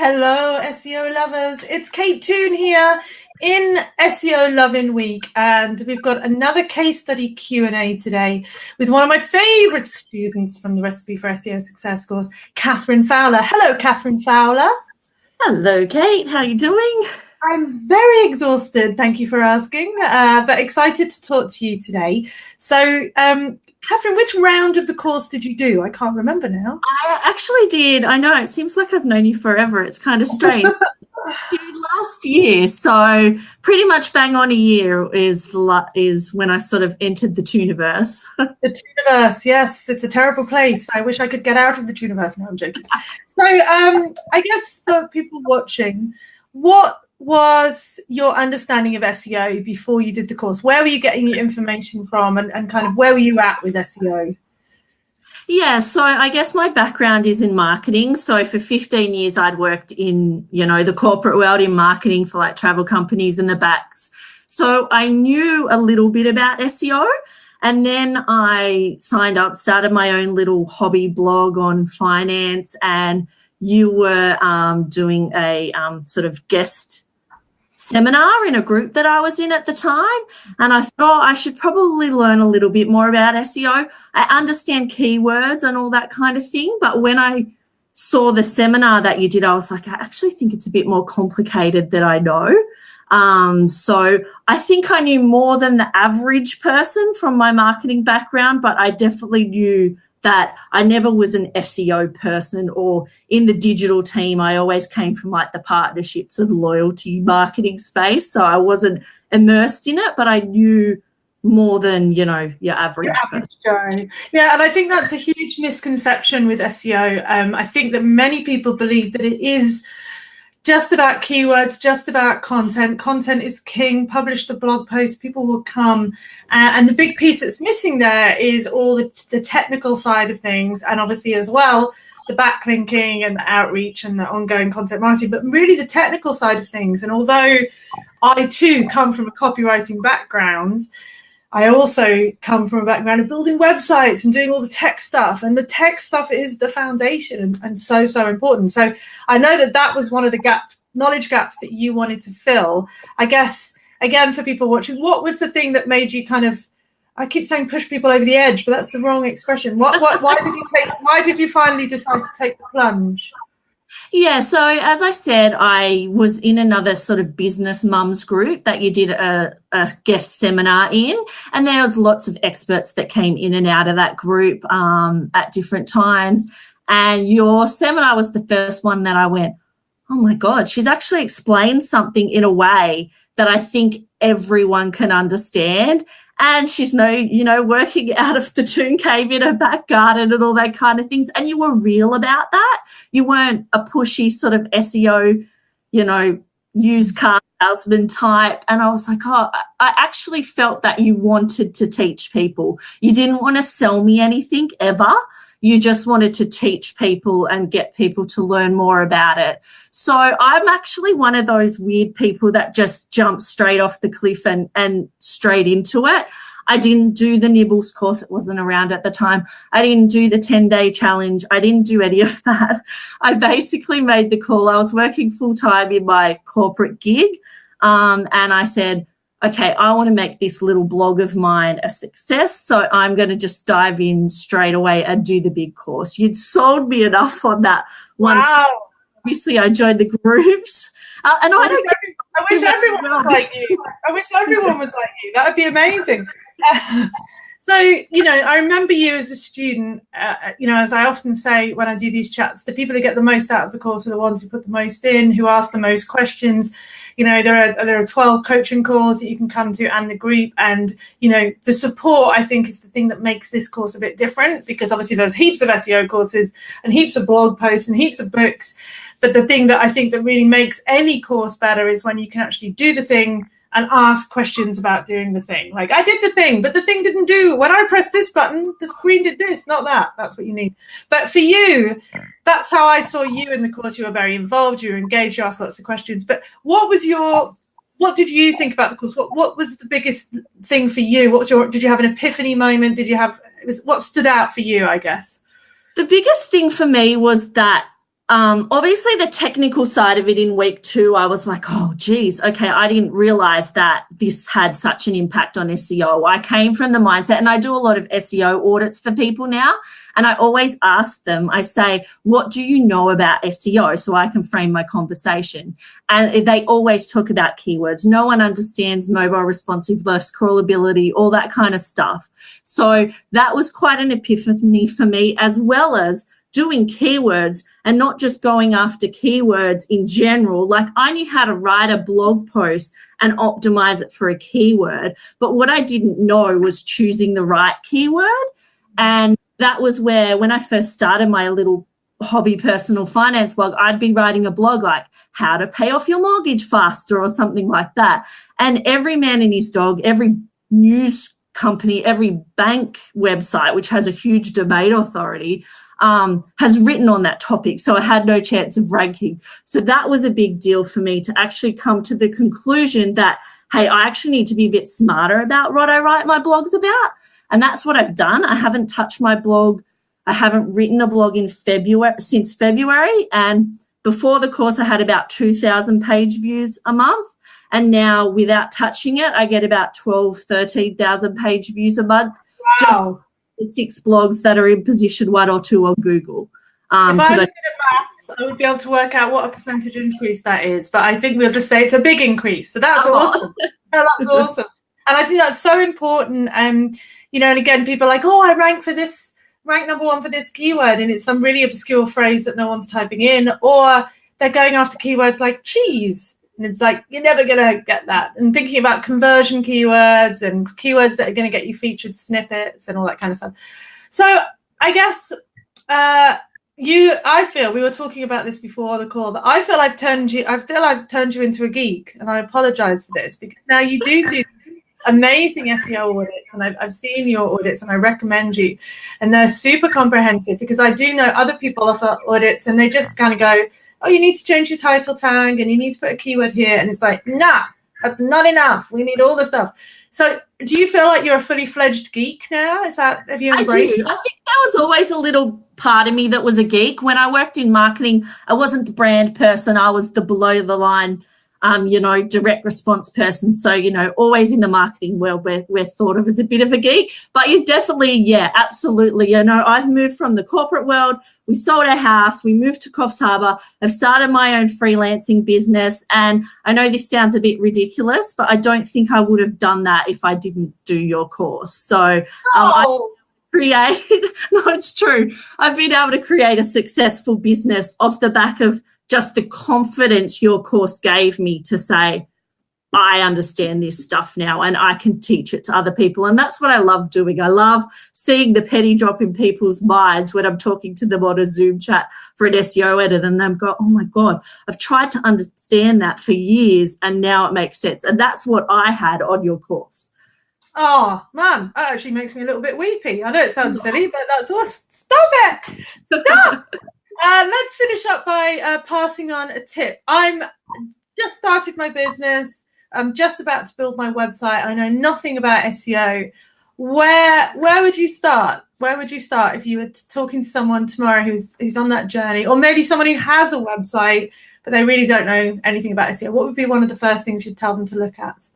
Hello, SEO lovers. It's Kate Toon here in SEO Loving Week, and we've got another case study Q&A today with one of my favorite students from the Recipe for SEO Success course, Catherine Fowler. Hello, Catherine Fowler. Hello, Kate. How are you doing? I'm very exhausted, thank you for asking, but excited to talk to you today. So, Catherine, which round of the course did you do? I can't remember now. I actually did. I know, it seems like I've known you forever. It's kind of strange. Last year, so pretty much bang on a year is when I sort of entered the Tooniverse. The Tooniverse, yes, it's a terrible place. I wish I could get out of the Tooniverse. No, I'm joking. So I guess for people watching, what was your understanding of SEO before you did the course? Where were you getting your information from, and kind of where were you at with SEO? Yeah, so I guess my background is in marketing. So for 15 years, I'd worked in, the corporate world in marketing for like travel companies and the backs. So I knew a little bit about SEO. And then I signed up, started my own little hobby blog on finance, and you were doing a sort of guest seminar in a group that I was in at the time, and I thought I should probably learn a little bit more about SEO. I understand keywords and all that kind of thing, but when I saw the seminar that you did, I was like, I actually think it's a bit more complicated than I know. So I think I knew more than the average person from my marketing background, but I definitely knew that I never was an SEO person, or in the digital team. I always came from like the partnerships and loyalty marketing space. So I wasn't immersed in it, but I knew more than, your average Joe. Yeah, and I think that's a huge misconception with SEO. I think that many people believe that it is just about keywords, just about content. Content is king. Publish the blog post, people will come. And the big piece that's missing there is all the technical side of things, and obviously as well, the backlinking and the outreach and the ongoing content marketing, but really the technical side of things. And although I too come from a copywriting background, I also come from a background of building websites and doing all the tech stuff. And the tech stuff is the foundation and so important. So I know that was one of the knowledge gaps that you wanted to fill. I guess, again, for people watching, what was the thing that made you kind of, I keep saying push people over the edge, but that's the wrong expression. Why did you finally decide to take the plunge? Yeah, so as I said, I was in another sort of business mums group that you did a guest seminar in, and there was lots of experts that came in and out of that group at different times. And your seminar was the first one that I went, oh my God, she's actually explained something in a way that I think everyone can understand. And she's working out of the Toon Cave in her back garden and all that kind of things. And you were real about that. You weren't a pushy sort of SEO, used car salesman type. And I was like, I actually felt that you wanted to teach people. You didn't want to sell me anything ever. You just wanted to teach people and get people to learn more about it. So I'm actually one of those weird people that just jump straight off the cliff and straight into it. I didn't do the Nibbles course. It wasn't around at the time. I didn't do the 10-day challenge. I didn't do any of that. I basically made the call. I was working full-time in my corporate gig, and I said, okay, I want to make this little blog of mine a success, so I'm going to just dive in straight away and do the big course. You'd sold me enough on that once. Wow. Obviously, I joined the groups. And I wish everyone was like you. I wish everyone was like you. That would be amazing. So, I remember you as a student, as I often say when I do these chats, the people who get the most out of the course are the ones who put the most in, who ask the most questions. There are 12 coaching calls that you can come to and the group. And, the support, I think, is the thing that makes this course a bit different, because obviously there's heaps of SEO courses and heaps of blog posts and heaps of books. But the thing that I think that really makes any course better is when you can actually do the thing and ask questions about doing the thing. Like, I did the thing, but the thing didn't do. When I pressed this button, the screen did this, not that. That's what you need. But for you, that's how I saw you in the course. You were very involved, you were engaged, you asked lots of questions. But what did you think about the course? What was the biggest thing for you? Did you have an epiphany moment? What stood out for you, I guess? The biggest thing for me was that Obviously the technical side of it in week 2, I was like, oh, geez, okay, I didn't realize that this had such an impact on SEO. I came from the mindset, and I do a lot of SEO audits for people now, and I always ask them, I say, what do you know about SEO, so I can frame my conversation? And they always talk about keywords. No one understands mobile responsiveness, crawlability, all that kind of stuff. So that was quite an epiphany for me, as well as doing keywords and not just going after keywords in general. Like, I knew how to write a blog post and optimize it for a keyword, but what I didn't know was choosing the right keyword. And that was where, when I first started my little hobby personal finance blog, I'd be writing a blog like how to pay off your mortgage faster or something like that. And every man and his dog, every news company, every bank website, which has a huge domain authority, has written on that topic. So I had no chance of ranking. So that was a big deal for me to actually come to the conclusion that, hey, I actually need to be a bit smarter about what I write my blogs about. And that's what I've done. I haven't touched my blog. I haven't written a blog since February. And before the course, I had about 2,000 page views a month. And now, without touching it, I get about 13,000 page views a month. Wow. Just 6 blogs that are in position 1 or 2 on Google. If I was good at maths, I would be able to work out what a percentage increase that is. But I think we'll just say it's a big increase. So that's awesome. That's awesome. And I think that's so important. You know, and again, people are like, oh, I rank number 1 for this keyword, and it's some really obscure phrase that no one's typing in, or they're going after keywords like cheese. And it's like, you're never going to get that. And thinking about conversion keywords and keywords that are going to get you featured snippets and all that kind of stuff. So I guess I feel, we were talking about this before the call, that I feel I've turned you into a geek. And I apologize for this, because now you do amazing SEO audits, and I've seen your audits, and I recommend you. And they're super comprehensive, because I do know other people offer audits and they just kind of go, oh, you need to change your title tag and you need to put a keyword here. And it's like, nah, that's not enough. We need all the stuff. So do you feel like you're a fully fledged geek now? Have you embraced it? I think that was always a little part of me that was a geek. When I worked in marketing, I wasn't the brand person. I was the below the line, direct response person. So, always in the marketing world, we're thought of as a bit of a geek. But you've definitely, absolutely. I've moved from the corporate world. We sold our house. We moved to Coffs Harbour. I've started my own freelancing business. And I know this sounds a bit ridiculous, but I don't think I would have done that if I didn't do your course. So it's true. I've been able to create a successful business off the back of just the confidence your course gave me to say, I understand this stuff now and I can teach it to other people. And that's what I love doing. I love seeing the penny drop in people's minds when I'm talking to them on a Zoom chat for an SEO edit, and them go, oh my God, I've tried to understand that for years and now it makes sense. And that's what I had on your course. Oh, man, that actually makes me a little bit weepy. I know it sounds silly, but that's awesome. Stop it. Stop. Let's finish up by passing on a tip. I'm just started my business. I'm just about to build my website. I know nothing about SEO. Where would you start? Where would you start if you were talking to someone tomorrow who's on that journey, or maybe someone who has a website but they really don't know anything about SEO? What would be one of the first things you'd tell them to look at?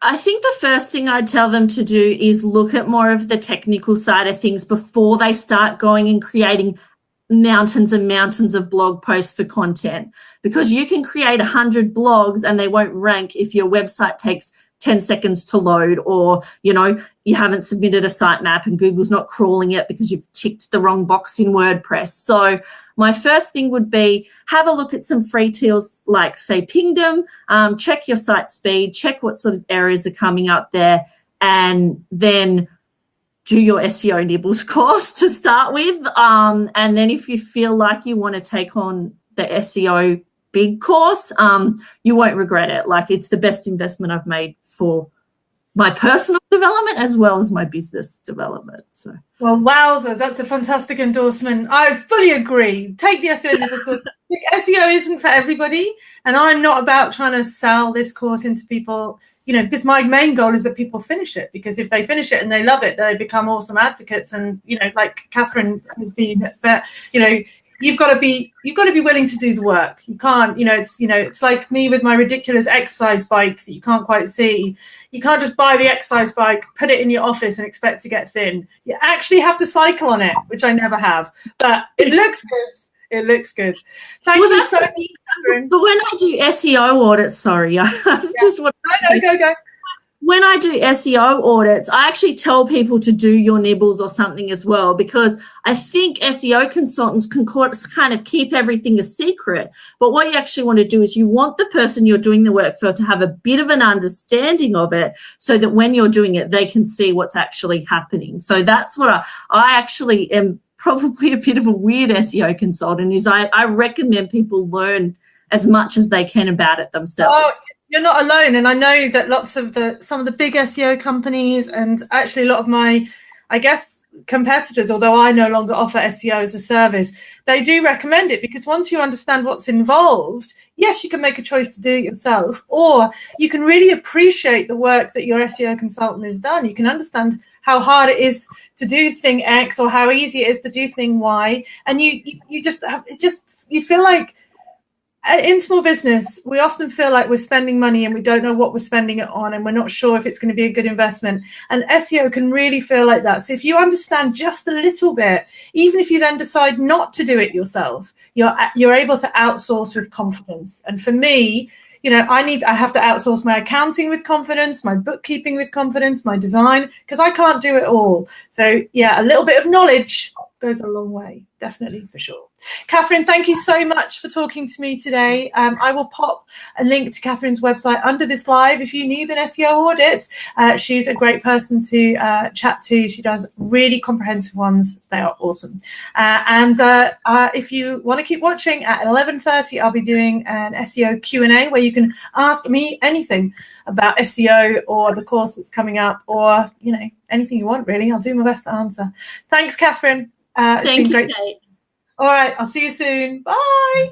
I think the first thing I'd tell them to do is look at more of the technical side of things before they start going and creating mountains and mountains of blog posts for content, because you can create 100 blogs and they won't rank if your website takes 10 seconds to load, or you haven't submitted a sitemap and Google's not crawling it because you've ticked the wrong box in WordPress. So my first thing would be have a look at some free tools like, say, Pingdom, check your site speed, check what sort of errors are coming up there, and then do your SEO Nibbles course to start with. And then if you feel like you want to take on the SEO big course, you won't regret it. Like, it's the best investment I've made for my personal development as well as my business development. So, well, wowza, that's a fantastic endorsement. I fully agree. Take the SEO Nibbles course. SEO isn't for everybody, and I'm not about trying to sell this course into people, because my main goal is that people finish it, because if they finish it and they love it, they become awesome advocates. And, like Catherine has been, but, you've got to be willing to do the work. You can't, it's like me with my ridiculous exercise bike that you can't quite see. You can't just buy the exercise bike, put it in your office and expect to get thin. You actually have to cycle on it, which I never have. But it looks good. It looks good. Thank you so much, Catherine. But when I do SEO audits, sorry, Go. When I do SEO audits, I actually tell people to do your nibbles or something as well, because I think SEO consultants can kind of keep everything a secret. But what you actually want to do is you want the person you're doing the work for to have a bit of an understanding of it, so that when you're doing it, they can see what's actually happening. So that's what I actually am probably a bit of a weird SEO consultant, is I recommend people learn as much as they can about it themselves. Oh, you're not alone. And I know that some of the big SEO companies, and actually a lot of my, I guess, competitors, although I no longer offer SEO as a service, they do recommend it, because once you understand what's involved, yes, you can make a choice to do it yourself, or you can really appreciate the work that your SEO consultant has done. You can understand how hard it is to do thing X or how easy it is to do thing Y. And you feel like, in small business, we often feel like we're spending money and we don't know what we're spending it on, and we're not sure if it's going to be a good investment. And SEO can really feel like that. So if you understand just a little bit, even if you then decide not to do it yourself, you're able to outsource with confidence. And for me, I have to outsource my accounting with confidence, my bookkeeping with confidence, my design, because I can't do it all. So yeah, a little bit of knowledge goes a long way, definitely, for sure. Catherine, thank you so much for talking to me today. I will pop a link to Catherine's website under this live if you need an SEO audit. She's a great person to chat to. She does really comprehensive ones. They are awesome. And if you want to keep watching, at 11:30, I'll be doing an SEO Q&A where you can ask me anything about SEO or the course that's coming up, or, anything you want, really. I'll do my best to answer. Thanks, Catherine. It's been great. Kate. All right, I'll see you soon. Bye.